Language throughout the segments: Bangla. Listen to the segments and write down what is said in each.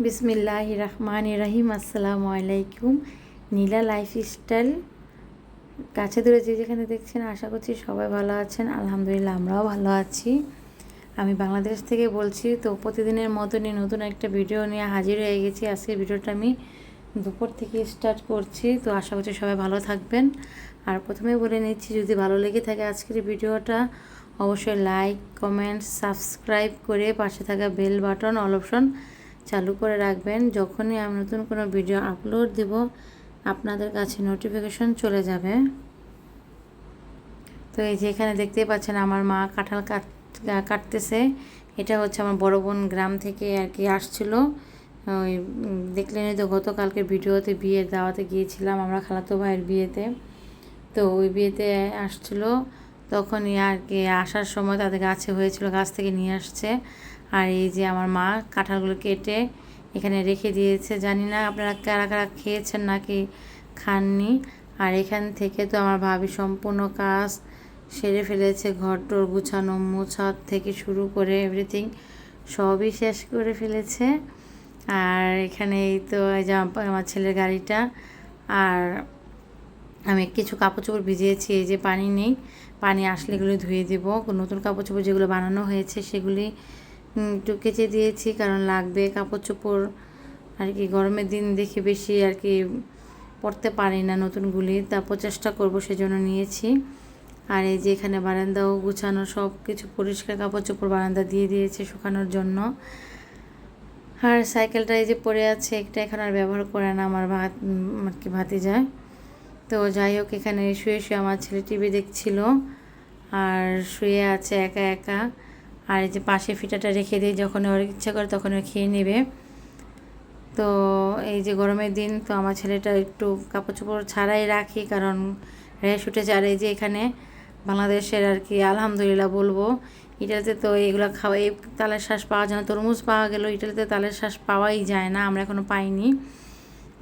বিসমিল্লাহির রহমানির রহিম। আসসালামু আলাইকুম। নীলা লাইফস্টাইল কাছে দূরে যে যেখানে দেখছেন, আশা করছি সবাই ভালো আছেন। আলহামদুলিল্লাহ, আমরাও ভালো আছি। আমি বাংলাদেশ থেকে বলছি। তো প্রতিদিনের মতনই নতুন একটা ভিডিও নিয়ে হাজির হয়ে গেছি। আজকের ভিডিওটা আমি দুপুর থেকে স্টার্ট করছি। তো আশা করছি সবাই ভালো থাকবেন। আর প্রথমে বলে নিচ্ছি, যদি ভালো লেগে থাকে আজকের ভিডিওটা, অবশ্যই লাইক, কমেন্ট, সাবস্ক্রাইব করে পাশে থাকা বেল বাটন অল অপশন চালু করে রাখবেন। যখনই আমি নতুন কোনো ভিডিও আপলোড দিব, আপনাদের কাছে নোটিফিকেশন চলে যাবে। তো এই যে এখানে দেখতেই পাচ্ছেন, আমার মা কাঁঠাল কাটতেছে। এটা হচ্ছে আমার বড় বোন গ্রাম থেকে আর কি আসছিল। ওই দেখলেনই তো, গতকালকে ভিডিওতে বিয়ের দাওয়াতে গিয়েছিলাম আমরা, খালাতো ভাইয়ের বিয়েতে। তো ওই বিয়েতে আসছিল, তখনই আর কি আসার সময় তাদের গাছে হয়েছিল, গাছ থেকে নিয়ে আসছে। আর এই যে আমার মা কাঁঠালগুলো কেটে এখানে রেখে দিয়েছে। জানি না আপনারা কারা কারা খেয়েছেন নাকি খাননি। আর এখান থেকে তো আমার ভাবি সম্পূর্ণ কাজ সেরে ফেলেছে, ঘর টর গুছানো মোছা থেকে শুরু করে এভরিথিং সবই শেষ করে ফেলেছে। আর এখানে এই তো এই যে আমার ছেলের গাড়িটা, আর আমি কিছু কাপড় চোপড় ভিজিয়েছি। এই যে পানি নেই, পানি আসলে এগুলো ধুয়ে দেবো। নতুন কাপড় চোপড় যেগুলো বানানো হয়েছে সেগুলি একটু কেচে দিয়েছি, কারণ লাগবে কাপড় চোপড় আর কি। গরমের দিন দেখি বেশি আর কি পরতে পারি না নতুনগুলি, তারপর চেষ্টা করব, সেজন্য নিয়েছি। আর এই যে এখানে বারান্দাও গুছানো, সব কিছু পরিষ্কার কাপড় চোপড় বারান্দা দিয়ে দিয়েছে শুকানোর জন্য। আর সাইকেলটা এই যে পড়ে আছে, একটা এখন আর ব্যবহার করে না আমার আর কি ভাতিজা। তো যাই হোক, এখানে শুয়ে শুয়ে আমার ছেলে টিভি দেখছিল, আর শুয়ে আছে একা একা। আর এই যে পাশে ফিটাটা রেখে দিই, যখন ওর ইচ্ছা করে তখন ও খেয়ে নেবে। তো এই যে গরমের দিন, তো আমার ছেলেটা একটু কাপড় চোপড় ছাড়াই রাখি, কারণ রেশ উঠেছে। আর এই যে এখানে বাংলাদেশের আর কি আলহামদুলিল্লাহ বলবো, ইটালিতে তো এগুলো খাওয়া, এই তালের শ্বাস পাওয়া যায় না। তরমুজ পাওয়া গেল, ইটালিতে তালের শ্বাস পাওয়াই যায় না, আমরা এখনও পাইনি।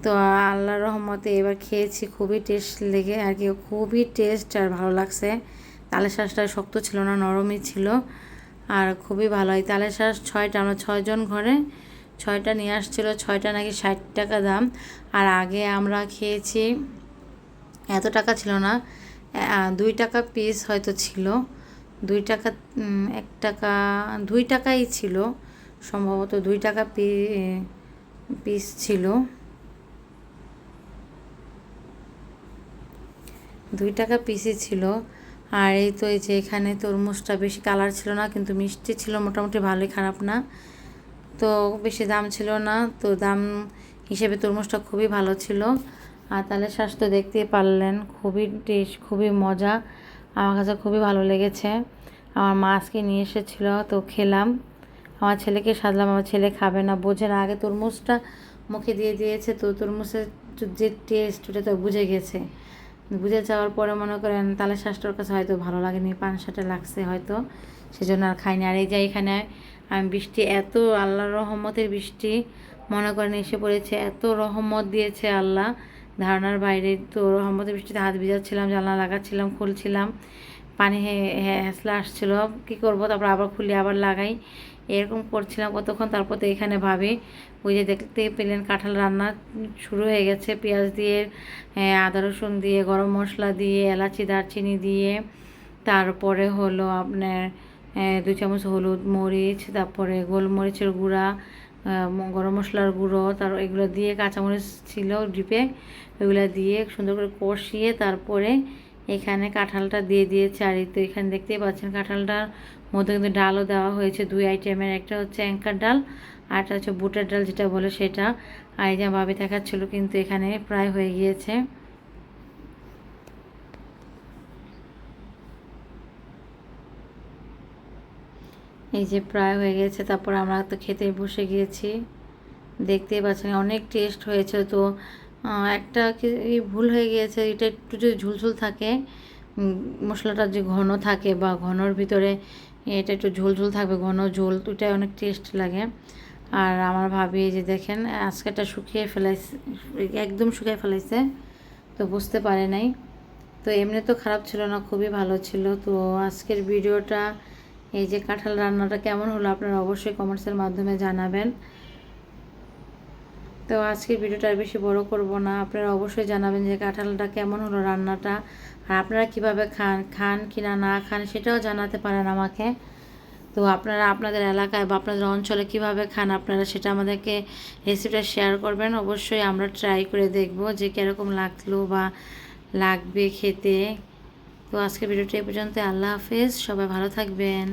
তো আল্লাহর রহমতে এবার খেয়েছি, খুবই টেস্ট লেগে আর কি, খুবই টেস্ট আর ভালো লাগছে। তালের শ্বাসটা শক্ত ছিল না, নরমই ছিল, আর খুবই ভালো। এই তালের শ্বাস 6টা, আমরা 6জন ঘরে 6টা নিয়ে আসছিলো। 6টা নাকি 60 টাকা দাম। আর আগে আমরা খেয়েছি, এত টাকা ছিল না, 2 টাকা পিস হয়তো ছিল, 2 টাকা 1 টাকা 2 টাকাই ছিল সম্ভবত, 2 টাকা পিস ছিল, 2 টাকা পিসই ছিল। আর এই তো এই যে এখানে তরমুজটা বেশি কালার ছিল না, কিন্তু মিষ্টি ছিল মোটামুটি ভালোই, খারাপ না। তো বেশি দাম ছিল না, তো দাম হিসেবে তরমুজটা খুবই ভালো ছিল। আর তাহলে শ্বাস তো দেখতেই পারলেন, খুবই টেস্ট, খুবই মজা, আমার কাছে খুবই ভালো লেগেছে। আমার মা আজকে নিয়ে এসেছিলো, তো খেলাম। আমার ছেলেকে সাজলাম, আমার ছেলে খাবে না, বোঝে না। আগে তরমুজটা মুখে দিয়ে দিয়েছে, তো তরমুজের যে টেস্ট ওটা তো বুঝে গেছে। বুঝে যাওয়ার পরে মনে করেন তালের শ্বাসটার কাছে হয়তো ভালো লাগেনি, পানসাটা লাগছে হয়তো, সেজন্য আর খাইনি। আর এই যে এখানে আমি বৃষ্টি, এত আল্লাহর রহমতের বৃষ্টি মনে করেন এসে পড়েছে, এত রহমত দিয়েছে আল্লাহ ধারণার বাইরে। তো রহমতের বৃষ্টিতে হাত ভিজাচ্ছিলাম, জানলা লাগাচ্ছিলাম, খুলছিলাম, পানি হেঁচলা আসছিল, কী করবো, তারপর আবার খুলি আবার লাগাই, এরকম করছিলাম কতক্ষণ। তারপর তো এখানে ভাবি, ওই যে দেখতে পেলেন কাঁঠাল রান্না শুরু হয়ে গেছে, পেঁয়াজ দিয়ে, আদা রসুন দিয়ে, গরম মশলা দিয়ে, এলাচি দারচিনি দিয়ে, তারপরে হলো আপনার 2 চামচ হলুদ মরিচ, তারপরে গোলমরিচের গুঁড়া, গরম মশলার গুঁড়ো, তার এগুলো দিয়ে, কাঁচামরিচ ছিল ডিপে, ওইগুলো দিয়ে সুন্দর করে কষিয়ে তারপরে এখানে কাঁঠালটা দিয়ে দিয়েছে। আর এই তো এখানে দেখতেই পাচ্ছেন কাঁঠালটার মধ্যে কিন্তু ডালও দেওয়া হয়েছে 2 আইটেমের, একটা হচ্ছে অ্যাঙ্কার ডাল, আর একটা হচ্ছে বুটের ডাল যেটা বলে সেটা। আর এই যে ভাবি দেখাচ্ছিলো, কিন্তু এখানে প্রায় হয়ে গিয়েছে। এই যে প্রায় হয়ে গেছে, তারপর আমরা তো খেতে বসে গিয়েছি। দেখতেই পাচ্ছেন অনেক টেস্ট হয়েছে। তো একটা কি ভুল হয়ে গিয়েছে, এটা একটু যদি ঝুলঝুল থাকে, মশলাটা যে ঘন থাকে বা ঘনর ভিতরে এটা একটু ঝোলঝোল থাকবে, ঘন ঝোল, ওইটাই অনেক টেস্ট লাগে। আর আমার ভাবি এই যে দেখেন আজকেটা শুকিয়ে ফেলাইছে, একদম শুকিয়ে ফেলাইছে, তো বুঝতে পারে নাই। তো এমনি তো খারাপ ছিল না, খুবই ভালো ছিল। তো আজকের ভিডিওটা, এই যে কাঁঠাল রান্নাটা কেমন হলো আপনারা অবশ্যই কমেন্টসের মাধ্যমে জানাবেন। তো আজকের ভিডিওটা আর বেশি বড় করব না। আপনারা অবশ্যই জানাবেন যে কাঁঠালটা কেমন হলো রান্নাটা, আর আপনারা কীভাবে খান কিনা না খান সেটাও জানাতে পারেন আমাকে। তো আপনারা আপনাদের এলাকায় বা আপনাদের অঞ্চলে কিভাবে খান আপনারা সেটা আমাদেরকে রেসিপিটা শেয়ার করবেন। অবশ্যই আমরা ট্রাই করে দেখব যে কীরকম লাগলো বা লাগবে খেতে। তো আজকের ভিডিওটা এই পর্যন্ত। আল্লাহ হাফেজ, সবাই ভালো থাকবেন।